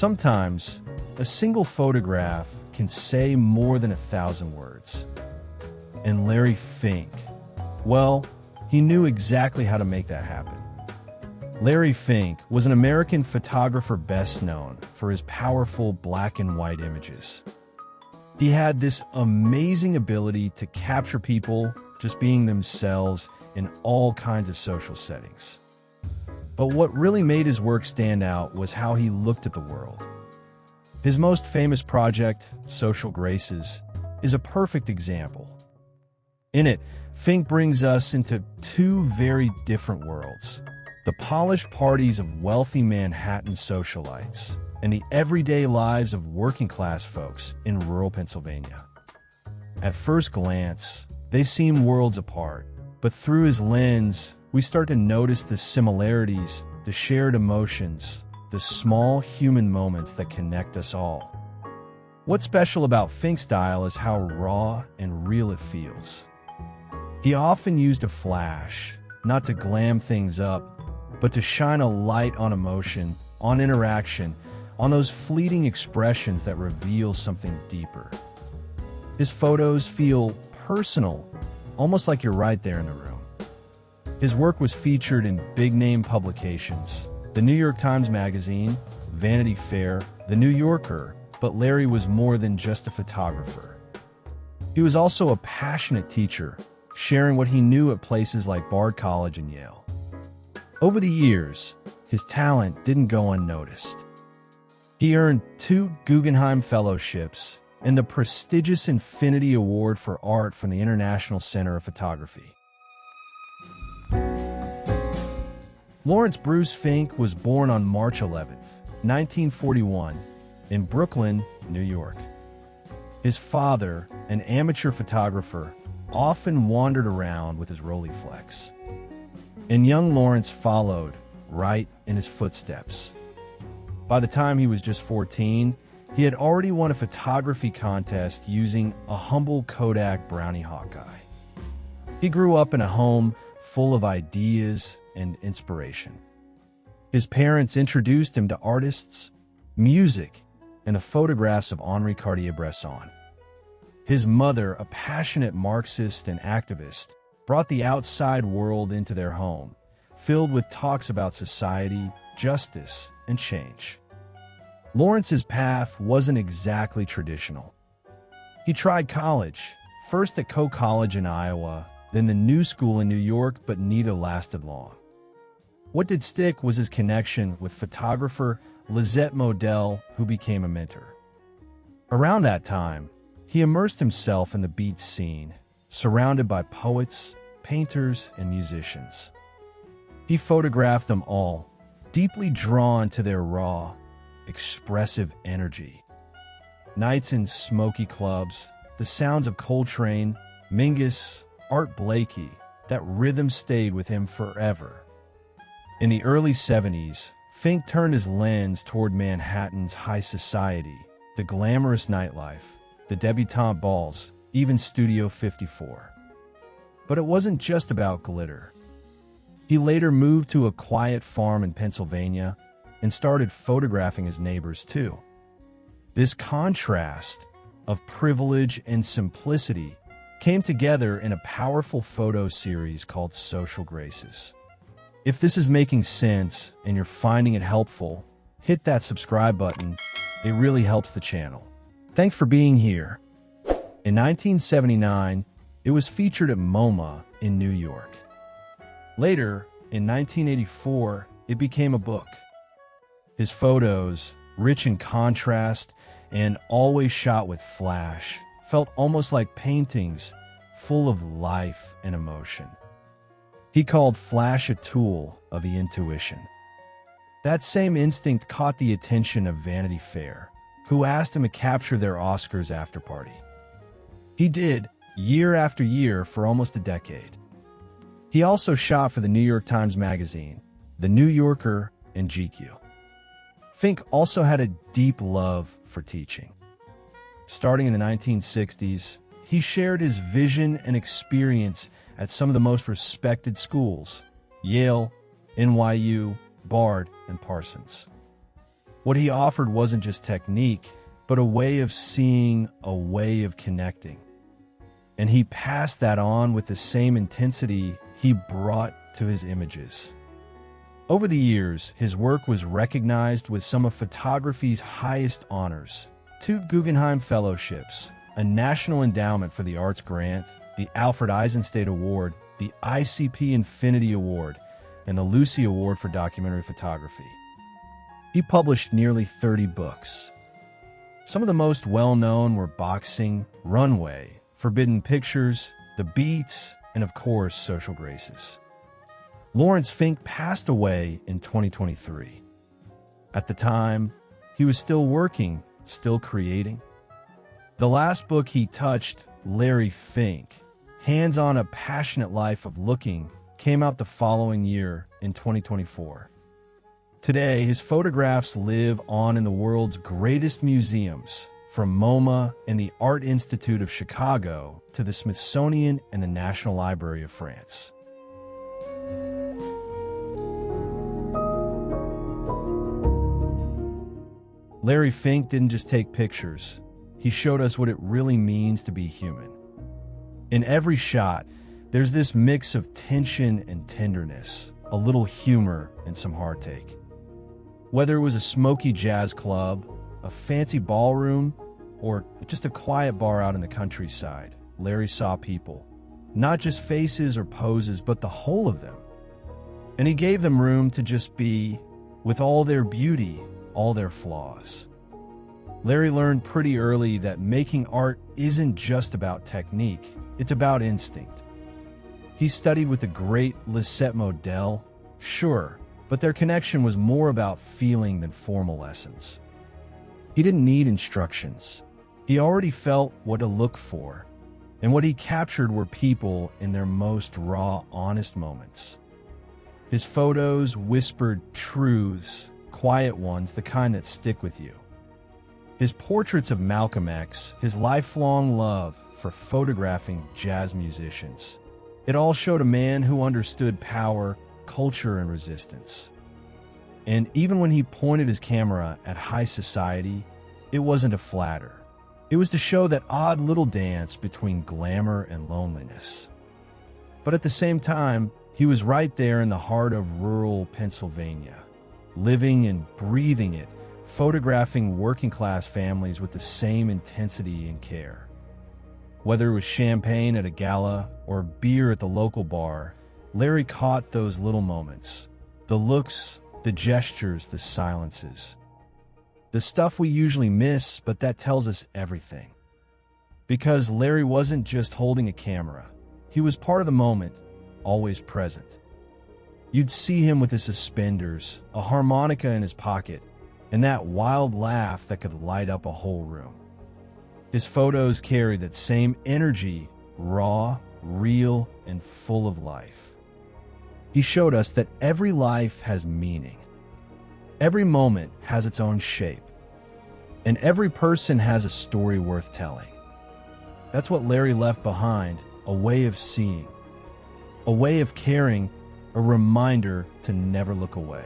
Sometimes, a single photograph can say more than 1,000 words. And Larry Fink, well, he knew exactly how to make that happen. Larry Fink was an American photographer best known for his powerful black and white images. He had this amazing ability to capture people just being themselves in all kinds of social settings. But what really made his work stand out was how he looked at the world. His most famous project, Social Graces, is a perfect example. In it, Fink brings us into two very different worlds: the polished parties of wealthy Manhattan socialites and the everyday lives of working-class folks in rural Pennsylvania. At first glance, they seem worlds apart, but through his lens, we start to notice the similarities, the shared emotions, the small human moments that connect us all. What's special about Fink's style is how raw and real it feels. He often used a flash, not to glam things up, but to shine a light on emotion, on interaction, on those fleeting expressions that reveal something deeper. His photos feel personal, almost like you're right there in the room. His work was featured in big-name publications, the New York Times Magazine, Vanity Fair, The New Yorker, but Larry was more than just a photographer. He was also a passionate teacher, sharing what he knew at places like Bard College and Yale. Over the years, his talent didn't go unnoticed. He earned 2 Guggenheim Fellowships and the prestigious Infinity Award for Art from the International Center of Photography. Lawrence Bruce Fink was born on March 11, 1941, in Brooklyn, New York. His father, an amateur photographer, often wandered around with his Rolleiflex. And young Lawrence followed right in his footsteps. By the time he was just 14, he had already won a photography contest using a humble Kodak Brownie Hawkeye. He grew up in a home full of ideas and inspiration. His parents introduced him to artists, music, and the photographs of Henri Cartier-Bresson. His mother, a passionate Marxist and activist, brought the outside world into their home, filled with talks about society, justice, and change. Lawrence's path wasn't exactly traditional. He tried college, first at Coe College in Iowa, then the New School in New York, but neither lasted long. What did stick was his connection with photographer Lisette Modell, who became a mentor. Around that time, he immersed himself in the beat scene, surrounded by poets, painters, and musicians. He photographed them all, deeply drawn to their raw, expressive energy. Nights in smoky clubs, the sounds of Coltrane, Mingus, Art Blakey, that rhythm stayed with him forever. In the early 70s, Fink turned his lens toward Manhattan's high society, the glamorous nightlife, the debutante balls, even Studio 54. But it wasn't just about glitter. He later moved to a quiet farm in Pennsylvania and started photographing his neighbors too. This contrast of privilege and simplicity came together in a powerful photo series called Social Graces. If this is making sense and you're finding it helpful, hit that subscribe button. It really helps the channel. Thanks for being here. In 1979, it was featured at MoMA in New York. Later, in 1984, it became a book. His photos, rich in contrast and always shot with flash, felt almost like paintings full of life and emotion. He called flash a tool of the intuition. That same instinct caught the attention of Vanity Fair, who asked him to capture their Oscars after-party. He did, year after year for almost a decade. He also shot for the New York Times Magazine, The New Yorker, and GQ. Fink also had a deep love for teaching. Starting in the 1960s, he shared his vision and experience at some of the most respected schools: Yale, NYU, Bard, and Parsons. What he offered wasn't just technique, but a way of seeing, a way of connecting. And he passed that on with the same intensity he brought to his images. Over the years, his work was recognized with some of photography's highest honors: 2 Guggenheim Fellowships, a National Endowment for the Arts grant, the Alfred Eisenstadt Award, the ICP Infinity Award, and the Lucy Award for Documentary Photography. He published nearly 30 books. Some of the most well-known were Boxing, Runway, Forbidden Pictures, The Beats, and of course, Social Graces. Larry Fink passed away in 2023. At the time, he was still working, still creating. The last book he touched, Larry Fink, Hands on a Passionate Life of Looking, came out the following year in 2024. Today, his photographs live on in the world's greatest museums, from MoMA and the Art Institute of Chicago to the Smithsonian and the National Library of France. Larry Fink didn't just take pictures. He showed us what it really means to be human. In every shot, there's this mix of tension and tenderness, a little humor and some heartache. Whether it was a smoky jazz club, a fancy ballroom, or just a quiet bar out in the countryside, Larry saw people. Not just faces or poses, but the whole of them. And he gave them room to just be, with all their beauty, all their flaws. Larry learned pretty early that making art isn't just about technique, it's about instinct. He studied with the great Lisette Model, sure, but their connection was more about feeling than formal lessons. He didn't need instructions. He already felt what to look for, and what he captured were people in their most raw, honest moments. His photos whispered truths, quiet ones, the kind that stick with you. His portraits of Malcolm X, his lifelong love for photographing jazz musicians. It all showed a man who understood power, culture, and resistance. And even when he pointed his camera at high society, it wasn't to flatter. It was to show that odd little dance between glamour and loneliness. But at the same time, he was right there in the heart of rural Pennsylvania, living and breathing it, photographing working-class families with the same intensity and care. Whether it was champagne at a gala or beer at the local bar, Larry caught those little moments, the looks, the gestures, the silences. The stuff we usually miss, but that tells us everything. Because Larry wasn't just holding a camera. He was part of the moment, always present. You'd see him with his suspenders, a harmonica in his pocket, and that wild laugh that could light up a whole room. His photos carry that same energy, raw, real, and full of life. He showed us that every life has meaning. Every moment has its own shape. And every person has a story worth telling. That's what Larry left behind, a way of seeing, a way of caring, a reminder to never look away.